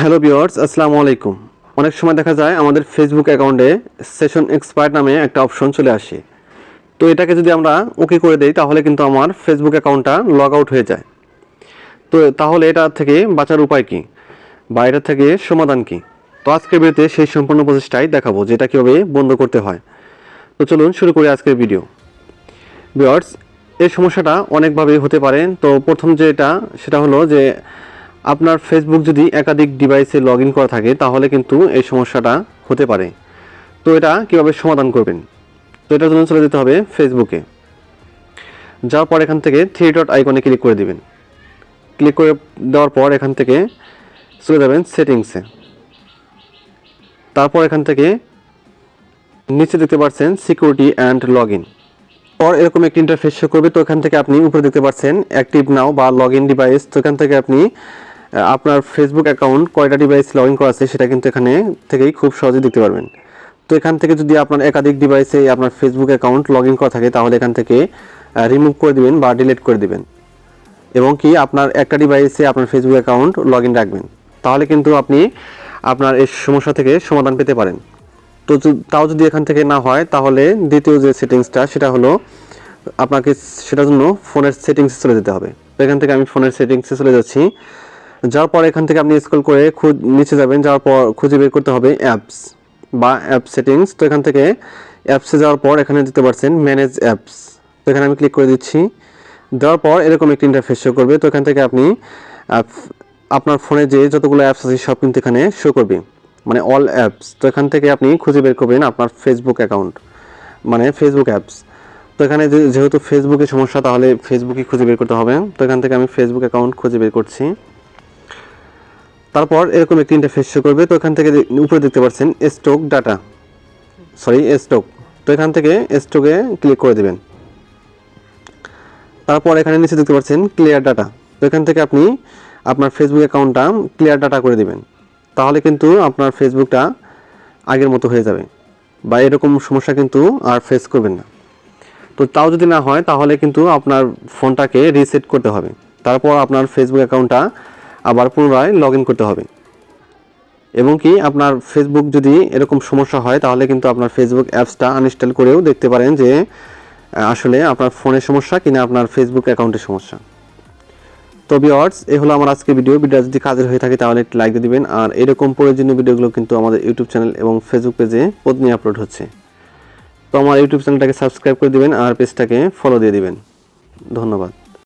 Hello viewers, আসসালামু আলাইকুম। অনেক সময় দেখা যায় আমাদের ফেসবুক অ্যাকাউন্টে সেশন এক্সপায়ার্ড নামে একটা অপশন চলে আসে। তো এটাকে যদি আমরা ওকে করে দেই তাহলে কিন্তু আমার ফেসবুক অ্যাকাউন্টটা লগ আউট হয়ে যায়। তো তাহলে এটা থেকে বাঁচার উপায় কি বা এটা থেকে সমাধান কি? তো আজকের ভিডিওতে সেই সম্পূর্ণ প্রসেসটাই দেখাবো যে এটা কীভাবে বন্ধ করতে হয়। তো চলুন শুরু করি আজকের ভিডিও। ভিউয়ার্স, এই সমস্যাটা অনেকভাবেই হতে পারে। তো প্রথম সেটা হলো যে আপনার ফেসবুক যদি একাধিক ডিভাইসে লগ ইন করা থাকে তাহলে কিন্তু এই সমস্যাটা হতে পারে। তো এটা কীভাবে সমাধান করবেন? তো এটার জন্য চলে যেতে হবে ফেসবুকে। যাওয়ার পর এখান থেকে থ্রি ডট আইকনে ক্লিক করে দিবেন। ক্লিক করে দেওয়ার পর এখান থেকে চলে যাবেন সেটিংসে। তারপর এখান থেকে নিচে দেখতে পাচ্ছেন সিকিউরিটি অ্যান্ড লগ ইন। পর এরকম একটি ইন্টারফেস শো করবে। তো এখান থেকে আপনি উপরে দেখতে পাচ্ছেন অ্যাক্টিভ নাও বা লগ ইন ডিভাইস। তো এখান থেকে আপনি আপনার ফেসবুক অ্যাকাউন্ট কয়টা ডিভাইস লগ ইন করা আছে সেটা কিন্তু এখানে থেকেই খুব সহজেই দেখতে পারবেন। তো এখান থেকে যদি আপনার একাধিক ডিভাইসে আপনার ফেসবুক অ্যাকাউন্ট লগ ইন করা থাকে তাহলে এখান থেকে রিমুভ করে দিবেন বা ডিলিট করে দিবেন, এবং কি আপনার একটা ডিভাইসে আপনার ফেসবুক অ্যাকাউন্ট লগ ইন রাখবেন। তাহলে কিন্তু আপনি আপনার এই সমস্যা থেকে সমাধান পেতে পারেন। তো তাও যদি এখান থেকে না হয় তাহলে দ্বিতীয় যে সেটিংসটা সেটা হলো আপনাকে সেটার জন্য ফোনের সেটিংসে চলে যেতে হবে। তো এখান থেকে আমি ফোনের সেটিংসে চলে যাচ্ছি। যাওয়ার পর এখান থেকে আপনি স্ক্রল করে নিচে যাবেন। যাওয়ার পর খুঁজে বের করতে হবে অ্যাপস বা অ্যাপ সেটিংস। তো এখান থেকে অ্যাপসে যাওয়ার পর এখানে দিতে পারছেন ম্যানেজ অ্যাপস। তো এখানে আমি ক্লিক করে দিচ্ছি। দেওয়ার পর এরকম একটি ইন্টারফেস শো করবে। তো এখান থেকে আপনি আপনার ফোনে যে যতগুলো অ্যাপস আছে সব কিন্তু এখানে শো করবে, মানে অল অ্যাপস। তো এখান থেকে আপনি খুঁজে বের করবেন আপনার ফেসবুক অ্যাকাউন্ট, মানে ফেসবুক অ্যাপস। তো এখানে যেহেতু ফেসবুকের সমস্যা তাহলে ফেসবুকই খুঁজে বের করতে হবে। তো এখান থেকে আমি ফেসবুক অ্যাকাউন্ট খুঁজে বের করছি। তারপর এরকম একটি ইন্টারফেস শো করবে। তো এখান থেকে উপরে দেখতে পাচ্ছেন স্টক। তো এখান থেকে স্টকে ক্লিক করে দেবেন। তারপর এখানে নিচে দেখতে পাচ্ছেন ক্লিয়ার ডাটা। তো এখান থেকে আপনি আপনার ফেসবুক অ্যাকাউন্টটা ক্লিয়ার ডাটা করে দিবেন। তাহলে কিন্তু আপনার ফেসবুকটা আগের মতো হয়ে যাবে বা এরকম সমস্যা কিন্তু আর ফেস করবেন না। তো তাও যদি না হয় তাহলে কিন্তু আপনার ফোনটাকে রিসেট করতে হবে। তারপর আপনার ফেসবুক অ্যাকাউন্টটা আবার পুনরায় লগ ইন করতে হবে। এবং কি আপনার ফেসবুক যদি এরকম সমস্যা হয় তাহলে কিন্তু আপনার ফেসবুক অ্যাপসটা আনইনস্টল করেও দেখতে পারেন যে আসলে আপনার ফোনের সমস্যা কিনা আপনার ফেসবুক অ্যাকাউন্টের সমস্যা। তো ভিউয়ার্স, এই হলো আমার আজকের ভিডিওটা যদি কাজের হয়ে থাকে তাহলে একটু লাইক দিয়ে দিবেন। আর এরকম প্রয়োজনীয় ভিডিওগুলো কিন্তু আমাদের ইউটিউব চ্যানেল এবং ফেসবুক পেজে প্রতিদিন আপলোড হচ্ছে। তো আমার ইউটিউব চ্যানেলটাকে সাবস্ক্রাইব করে দিবেন আর পেজটাকে ফলো দিয়ে দিবেন। ধন্যবাদ।